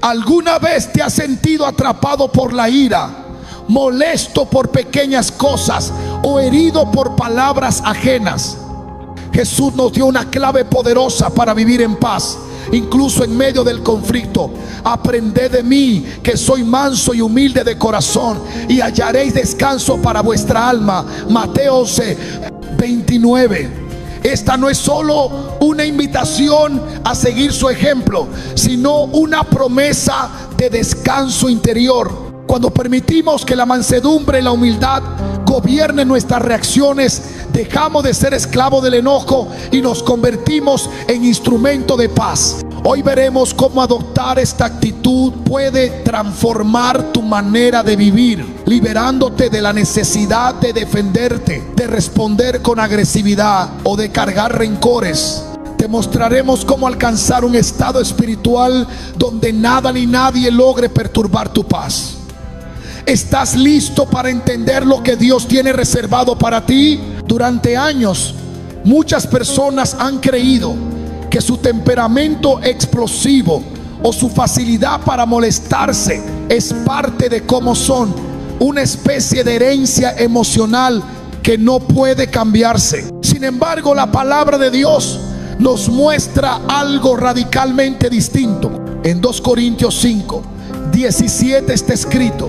¿Alguna vez te has sentido atrapado por la ira, molesto por pequeñas cosas o herido por palabras ajenas? Jesús nos dio una clave poderosa para vivir en paz, incluso en medio del conflicto. Aprended de mí, que soy manso y humilde de corazón, y hallaréis descanso para vuestra alma. Mateo 11:29. Esta no es solo una invitación a seguir su ejemplo, sino una promesa de descanso interior. Cuando permitimos que la mansedumbre y la humildad gobiernen nuestras reacciones, dejamos de ser esclavos del enojo y nos convertimos en instrumento de paz. Hoy veremos cómo adoptar esta actitud puede transformar tu manera de vivir, liberándote de la necesidad de defenderte, de responder con agresividad o de cargar rencores. Te mostraremos cómo alcanzar un estado espiritual donde nada ni nadie logre perturbar tu paz. ¿Estás listo para entender lo que Dios tiene reservado para ti? Durante años, muchas personas han creído que su temperamento explosivo o su facilidad para molestarse es parte de cómo son, una especie de herencia emocional que no puede cambiarse. Sin embargo, la palabra de Dios nos muestra algo radicalmente distinto. En 2 Corintios 5:17 está escrito: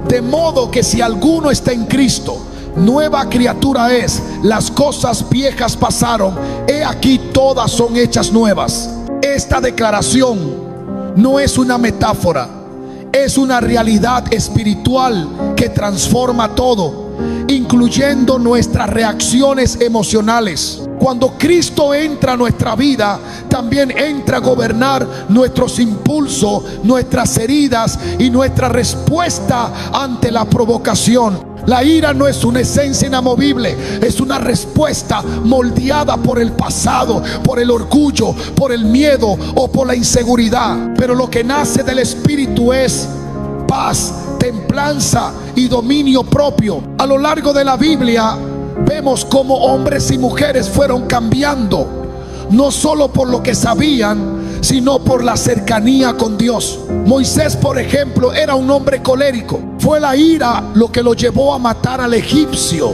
de modo que si alguno está en Cristo, nueva criatura es, las cosas viejas pasaron, he aquí todas son hechas nuevas. Esta declaración no es una metáfora, es una realidad espiritual que transforma todo, incluyendo nuestras reacciones emocionales. Cuando Cristo entra a nuestra vida, también entra a gobernar nuestros impulsos, nuestras heridas y nuestra respuesta ante la provocación. La ira no es una esencia inamovible, es una respuesta moldeada por el pasado, por el orgullo, por el miedo o por la inseguridad. Pero lo que nace del Espíritu es paz, templanza y dominio propio. A lo largo de la Biblia vemos cómo hombres y mujeres fueron cambiando, no solo por lo que sabían, sino por la cercanía con Dios. Moisés, por ejemplo, era un hombre colérico. Fue la ira lo que lo llevó a matar al egipcio,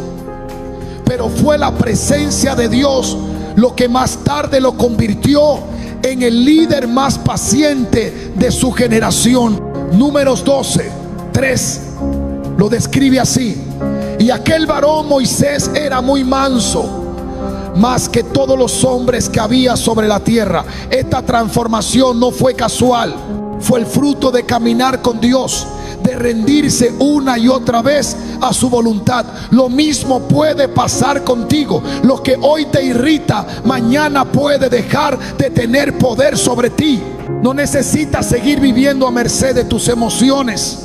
pero fue la presencia de Dios lo que más tarde lo convirtió en el líder más paciente de su generación. Números 12:3 lo describe así: y aquel varón Moisés era muy manso, más que todos los hombres que había sobre la tierra. Esta transformación no fue casual, fue el fruto de caminar con Dios, de rendirse una y otra vez a su voluntad. Lo mismo puede pasar contigo. Lo que hoy te irrita, mañana puede dejar de tener poder sobre ti. No necesitas seguir viviendo a merced de tus emociones.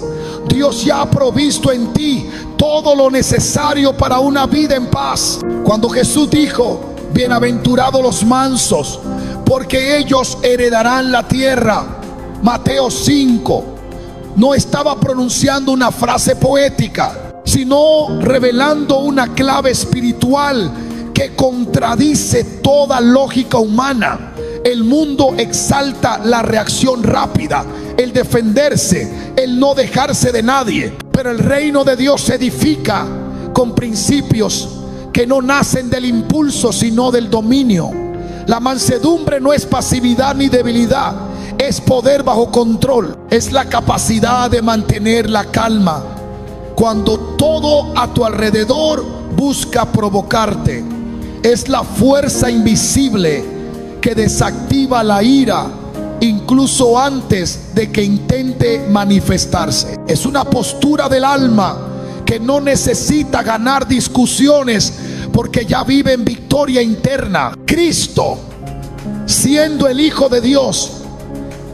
Dios ya ha provisto en ti todo lo necesario para una vida en paz. Cuando Jesús dijo: bienaventurados los mansos, porque ellos heredarán la tierra, Mateo 5, no estaba pronunciando una frase poética, sino revelando una clave espiritual que contradice toda lógica humana. El mundo exalta la reacción rápida, el defenderse, el no dejarse de nadie. Pero el reino de Dios se edifica con principios que no nacen del impulso, sino del dominio. La mansedumbre no es pasividad ni debilidad, es poder bajo control. Es la capacidad de mantener la calma cuando todo a tu alrededor busca provocarte. Es la fuerza invisible que desactiva la ira incluso antes de que intente manifestarse. Es una postura del alma que no necesita ganar discusiones, porque ya vive en victoria interna. Cristo, siendo el Hijo de Dios,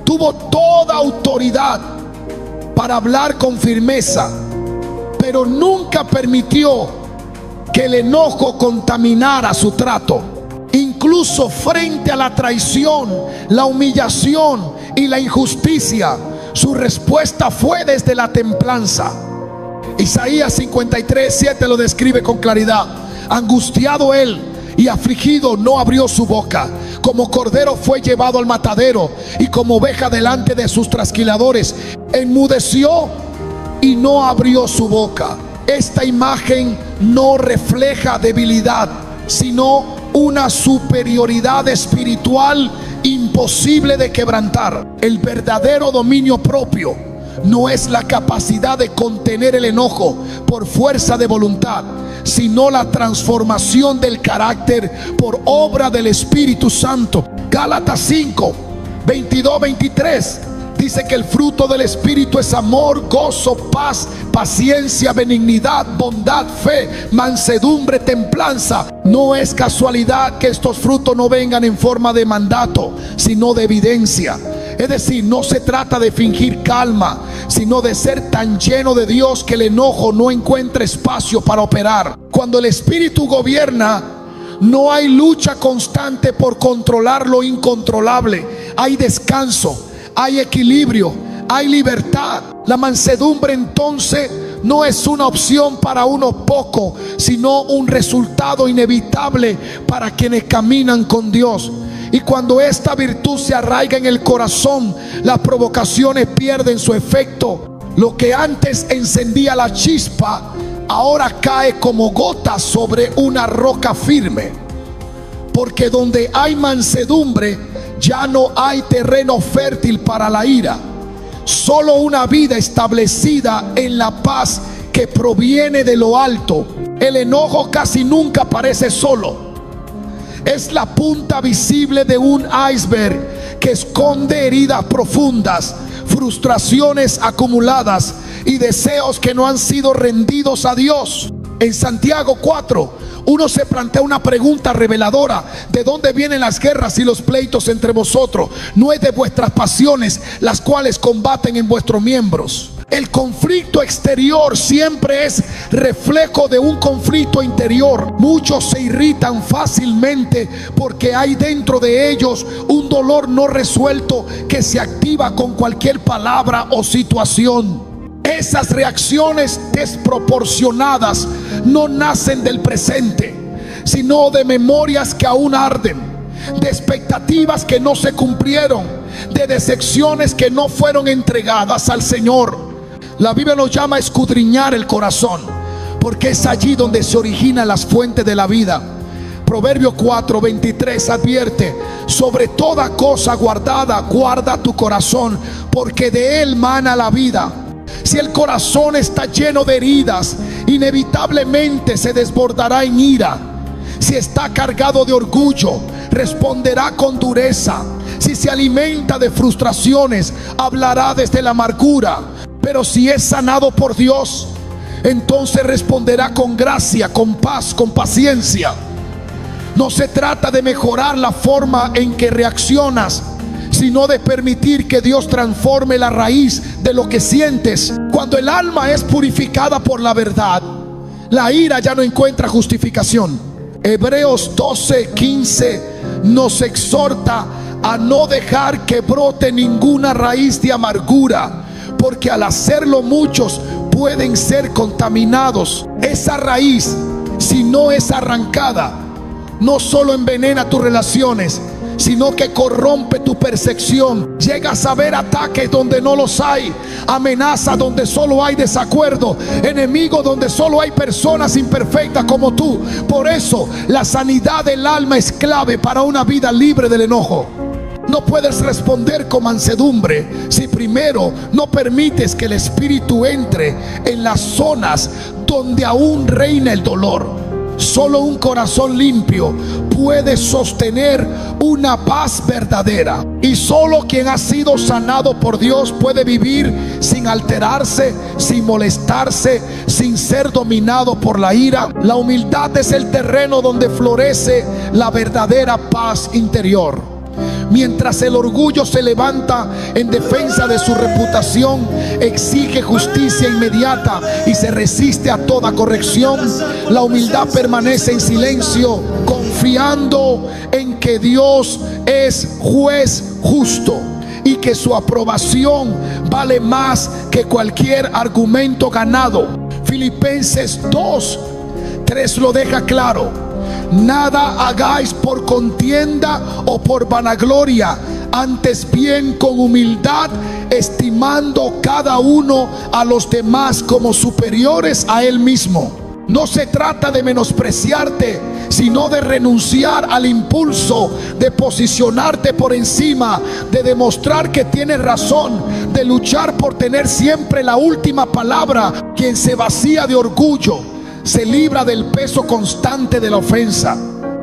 tuvo toda autoridad para hablar con firmeza, pero nunca permitió que el enojo contaminara su trato. Incluso frente a la traición, la humillación y la injusticia, su respuesta fue desde la templanza. Isaías 53:7 lo describe con claridad: angustiado él y afligido no abrió su boca. Como cordero fue llevado al matadero, y como oveja delante de sus trasquiladores, enmudeció y no abrió su boca. Esta imagen no refleja debilidad, sino una superioridad espiritual imposible de quebrantar. El verdadero dominio propio no es la capacidad de contener el enojo por fuerza de voluntad, sino la transformación del carácter por obra del Espíritu Santo. Gálatas 5, 22, 23 dice que el fruto del Espíritu es amor, gozo, paz, paciencia, benignidad, bondad, fe, mansedumbre, templanza. No es casualidad que estos frutos no vengan en forma de mandato, sino de evidencia. Es decir, no se trata de fingir calma, sino de ser tan lleno de Dios que el enojo no encuentre espacio para operar. Cuando el Espíritu gobierna, no hay lucha constante por controlar lo incontrolable. Hay descanso, hay equilibrio, hay libertad. La mansedumbre entonces no es una opción para unos pocos, sino un resultado inevitable para quienes caminan con Dios. Y cuando esta virtud se arraiga en el corazón, las provocaciones pierden su efecto. Lo que antes encendía la chispa, ahora cae como gotas sobre una roca firme. Porque donde hay mansedumbre, ya no hay terreno fértil para la ira. Solo una vida establecida en la paz que proviene de lo alto. El enojo casi nunca aparece solo. Es la punta visible de un iceberg que esconde heridas profundas, frustraciones acumuladas y deseos que no han sido rendidos a Dios. En Santiago 4, uno se plantea una pregunta reveladora: ¿de dónde vienen las guerras y los pleitos entre vosotros? ¿No es de vuestras pasiones las cuales combaten en vuestros miembros? El conflicto exterior siempre es reflejo de un conflicto interior. Muchos se irritan fácilmente porque hay dentro de ellos un dolor no resuelto que se activa con cualquier palabra o situación. Esas reacciones desproporcionadas no nacen del presente, sino de memorias que aún arden, de expectativas que no se cumplieron, de decepciones que no fueron entregadas al Señor. La Biblia nos llama a escudriñar el corazón, porque es allí donde se originan las fuentes de la vida. Proverbio 4, 23 advierte: sobre toda cosa guardada, guarda tu corazón, porque de él mana la vida. Si el corazón está lleno de heridas, inevitablemente se desbordará en ira. Si está cargado de orgullo, responderá con dureza. Si se alimenta de frustraciones, hablará desde la amargura. Pero si es sanado por Dios, entonces responderá con gracia, con paz, con paciencia. No se trata de mejorar la forma en que reaccionas, sino de permitir que Dios transforme la raíz de lo que sientes. Cuando el alma es purificada por la verdad, la ira ya no encuentra justificación. Hebreos 12, 15 nos exhorta a no dejar que brote ninguna raíz de amargura, porque al hacerlo muchos pueden ser contaminados. Esa raíz, si no es arrancada, no solo envenena tus relaciones, sino que corrompe tu percepción. Llegas a ver ataques donde no los hay, amenaza donde solo hay desacuerdo, enemigo donde solo hay personas imperfectas como tú. Por eso la sanidad del alma es clave para una vida libre del enojo. No puedes responder con mansedumbre si primero no permites que el Espíritu entre en las zonas donde aún reina el dolor. Solo un corazón limpio puede sostener una paz verdadera, y solo quien ha sido sanado por Dios puede vivir sin alterarse, sin molestarse, sin ser dominado por la ira. La humildad es el terreno donde florece la verdadera paz interior. Mientras el orgullo se levanta en defensa de su reputación, exige justicia inmediata y se resiste a toda corrección, la humildad permanece en silencio, confiando en que Dios es juez justo y que su aprobación vale más que cualquier argumento ganado. Filipenses 2, 3 lo deja claro: Nada hagáis por contienda o por vanagloria, antes bien con humildad, estimando cada uno a los demás como superiores a él mismo. No se trata de menospreciarte, sino de renunciar al impulso de posicionarte por encima, de demostrar que tienes razón, de luchar por tener siempre la última palabra. Quien se vacía de orgullo se libra del peso constante de la ofensa.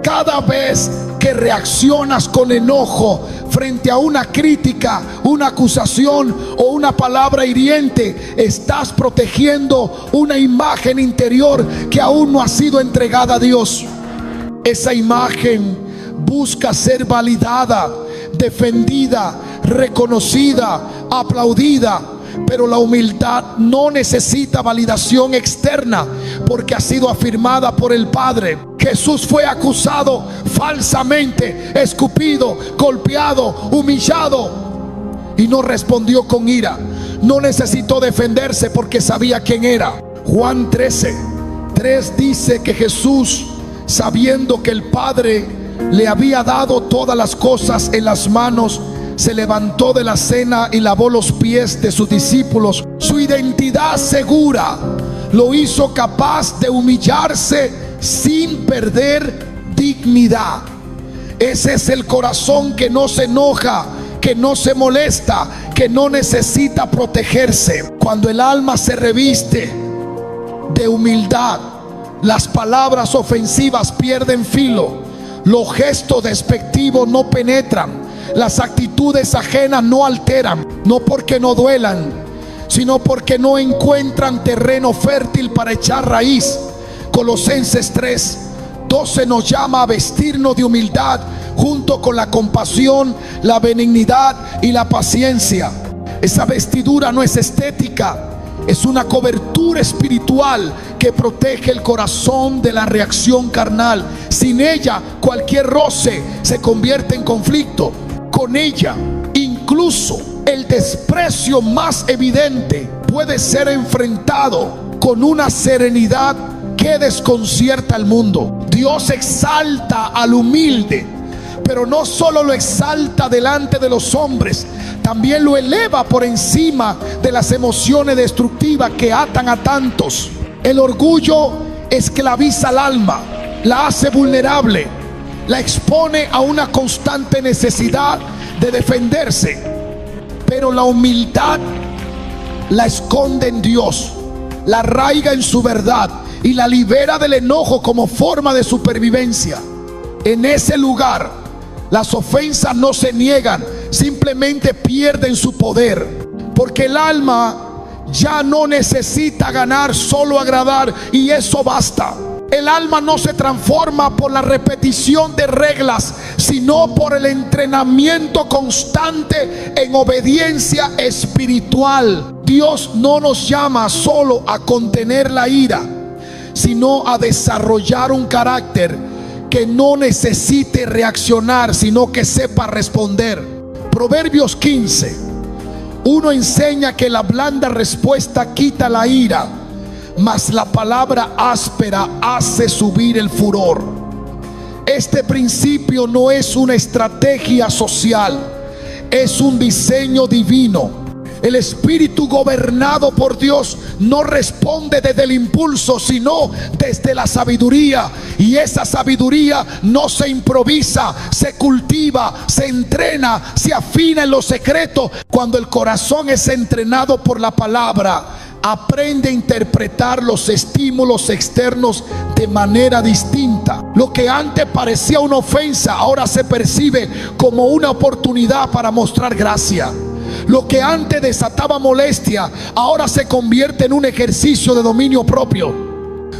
Cada vez que reaccionas con enojo frente a una crítica, una acusación o una palabra hiriente, estás protegiendo una imagen interior que aún no ha sido entregada a Dios. Esa imagen busca ser validada, defendida, reconocida, aplaudida. Pero la humildad no necesita validación externa, porque ha sido afirmada por el Padre. Jesús fue acusado falsamente, escupido, golpeado, humillado, y no respondió con ira. No necesitó defenderse porque sabía quién era. Juan 13:3 dice que Jesús, sabiendo que el Padre le había dado todas las cosas en las manos, se levantó de la cena y lavó los pies de sus discípulos. Su identidad segura lo hizo capaz de humillarse sin perder dignidad. Ese es el corazón que no se enoja, que no se molesta, que no necesita protegerse. Cuando el alma se reviste de humildad, las palabras ofensivas pierden filo, los gestos despectivos no penetran, las actitudes ajenas no alteran, no porque no duelan, sino porque no encuentran terreno fértil para echar raíz. Colosenses 3:12 nos llama a vestirnos de humildad junto con la compasión, la benignidad y la paciencia. Esa vestidura no es estética, es una cobertura espiritual que protege el corazón de la reacción carnal. Sin ella, cualquier roce se convierte en conflicto. Con ella, incluso el desprecio más evidente puede ser enfrentado con una serenidad que desconcierta al mundo. Dios exalta al humilde, pero no solo lo exalta delante de los hombres, también lo eleva por encima de las emociones destructivas que atan a tantos. El orgullo esclaviza al alma, la hace vulnerable, la expone a una constante necesidad de defenderse. Pero la humildad la esconde en Dios, la arraiga en su verdad y la libera del enojo como forma de supervivencia. En ese lugar, las ofensas no se niegan, simplemente pierden su poder, porque el alma ya no necesita ganar, solo agradar, y eso basta. El alma no se transforma por la repetición de reglas, sino por el entrenamiento constante en obediencia espiritual. Dios no nos llama solo a contener la ira, sino a desarrollar un carácter que no necesite reaccionar, sino que sepa responder. Proverbios 15:1 enseña que la blanda respuesta quita la ira, mas la palabra áspera hace subir el furor. Este principio no es una estrategia social, es un diseño divino. El espíritu gobernado por Dios no responde desde el impulso, sino desde la sabiduría. Y esa sabiduría no se improvisa, se cultiva, se entrena, se afina en lo secreto. Cuando el corazón es entrenado por la palabra, aprende a interpretar los estímulos externos de manera distinta. Lo que antes parecía una ofensa, ahora se percibe como una oportunidad para mostrar gracia. Lo que antes desataba molestia, ahora se convierte en un ejercicio de dominio propio.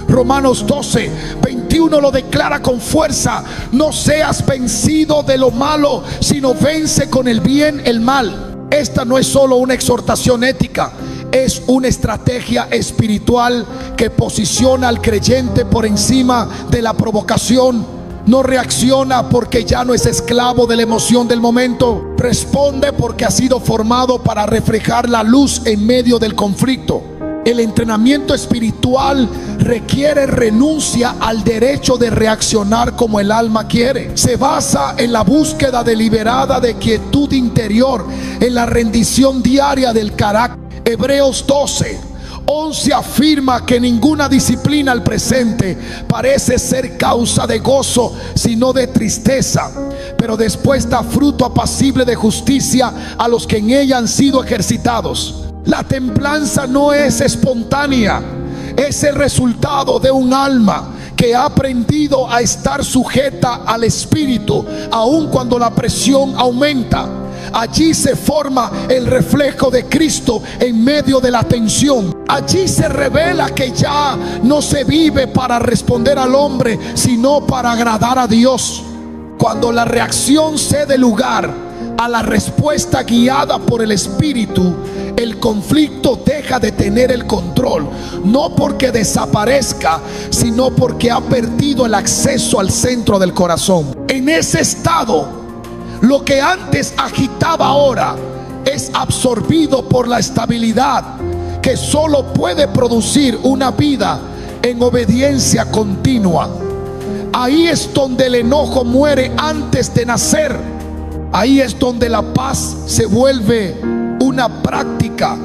Romanos 12:21 lo declara con fuerza: no seas vencido de lo malo, sino vence con el bien el mal. Esta no es solo una exhortación ética, es una estrategia espiritual que posiciona al creyente por encima de la provocación. No reacciona porque ya no es esclavo de la emoción del momento. Responde porque ha sido formado para reflejar la luz en medio del conflicto. El entrenamiento espiritual requiere renuncia al derecho de reaccionar como el alma quiere. Se basa en la búsqueda deliberada de quietud interior, en la rendición diaria del carácter. Hebreos 12:11 afirma que ninguna disciplina al presente parece ser causa de gozo, sino de tristeza, pero después da fruto apacible de justicia a los que en ella han sido ejercitados. La templanza no es espontánea, es el resultado de un alma que ha aprendido a estar sujeta al espíritu, aun cuando la presión aumenta. Allí se forma el reflejo de Cristo en medio de la tensión. Allí se revela que ya no se vive para responder al hombre, sino para agradar a Dios. Cuando la reacción cede lugar a la respuesta guiada por el Espíritu, el conflicto deja de tener el control, no porque desaparezca, sino porque ha perdido el acceso al centro del corazón. En ese estado, lo que antes agitaba ahora es absorbido por la estabilidad que solo puede producir una vida en obediencia continua. Ahí es donde el enojo muere antes de nacer. Ahí es donde la paz se vuelve una práctica,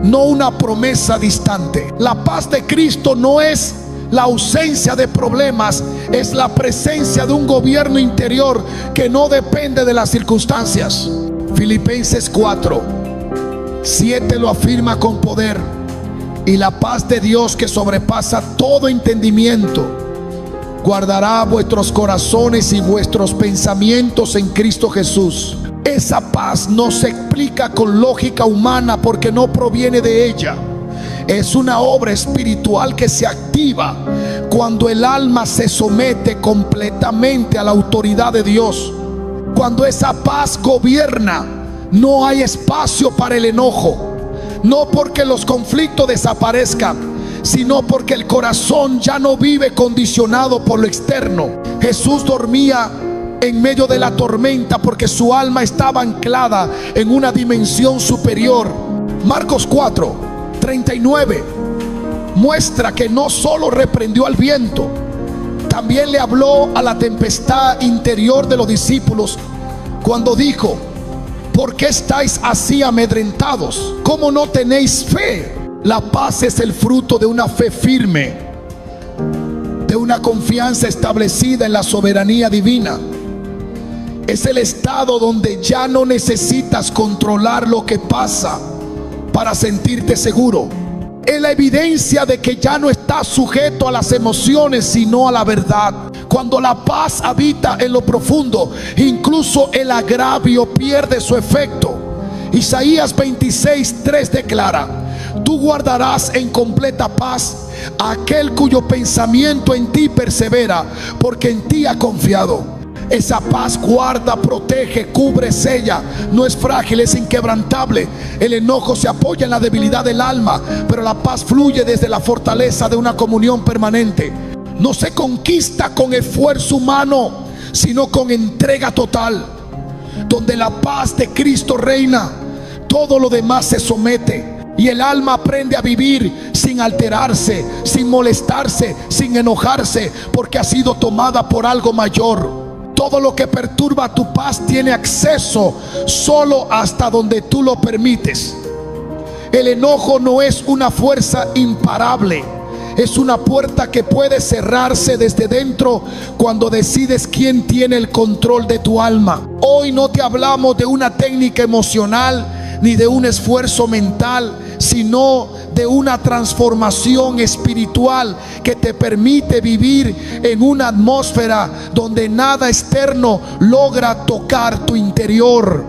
no una promesa distante. La paz de Cristo no es la ausencia de problemas, es la presencia de un gobierno interior que no depende de las circunstancias. Filipenses 4:7 lo afirma con poder: y la paz de Dios, que sobrepasa todo entendimiento, guardará vuestros corazones y vuestros pensamientos en Cristo Jesús. Esa paz no se explica con lógica humana porque no proviene de ella. Es una obra espiritual que se activa cuando el alma se somete completamente a la autoridad de Dios. Cuando esa paz gobierna, no hay espacio para el enojo. No porque los conflictos desaparezcan, sino porque el corazón ya no vive condicionado por lo externo. Jesús dormía en medio de la tormenta porque su alma estaba anclada en una dimensión superior. Marcos 4:39 muestra que no solo reprendió al viento, también le habló a la tempestad interior de los discípulos cuando dijo: ¿por qué estáis así amedrentados? ¿Cómo no tenéis fe? La paz es el fruto de una fe firme, de una confianza establecida en la soberanía divina. Es el estado donde ya no necesitas controlar lo que pasa para sentirte seguro. Es la evidencia de que ya no estás sujeto a las emociones, sino a la verdad. Cuando la paz habita en lo profundo, incluso el agravio pierde su efecto. Isaías 26:3 declara: tú guardarás en completa paz a aquel cuyo pensamiento en ti persevera, porque en ti ha confiado. Esa paz guarda, protege, cubre, sella. No es frágil, es inquebrantable. El enojo se apoya en la debilidad del alma, pero la paz fluye desde la fortaleza de una comunión permanente. No se conquista con esfuerzo humano, sino con entrega total. Donde la paz de Cristo reina, todo lo demás se somete. Y el alma aprende a vivir sin alterarse, sin molestarse, sin enojarse, porque ha sido tomada por algo mayor. Todo lo que perturba tu paz tiene acceso solo hasta donde tú lo permites. El enojo no es una fuerza imparable, es una puerta que puede cerrarse desde dentro cuando decides quién tiene el control de tu alma. Hoy no te hablamos de una técnica emocional ni de un esfuerzo mental, sino de una transformación espiritual que te permite vivir en una atmósfera donde nada externo logra tocar tu interior.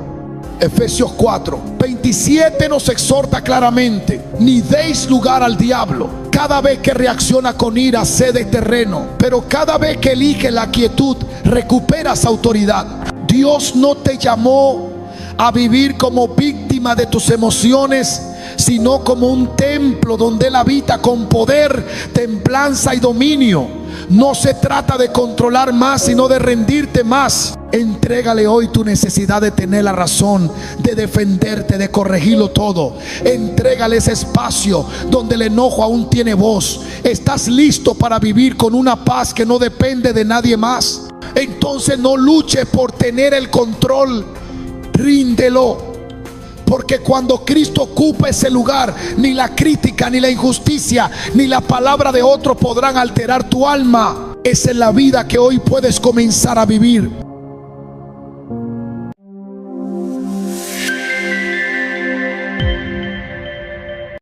Efesios 4:27 nos exhorta claramente: ni deis lugar al diablo. Cada vez que reacciona con ira cede terreno, pero cada vez que elige la quietud recuperas autoridad. Dios no te llamó a vivir como víctima de tus emociones, sino como un templo donde Él habita con poder, templanza y dominio. No se trata de controlar más, sino de rendirte más. Entrégale hoy tu necesidad de tener la razón, de defenderte, de corregirlo todo. Entrégale ese espacio donde el enojo aún tiene voz. Estás listo para vivir con una paz que no depende de nadie más. Entonces no luche por tener el control, ríndelo. Porque cuando Cristo ocupa ese lugar, ni la crítica, ni la injusticia, ni la palabra de otro podrán alterar tu alma. Esa es la vida que hoy puedes comenzar a vivir.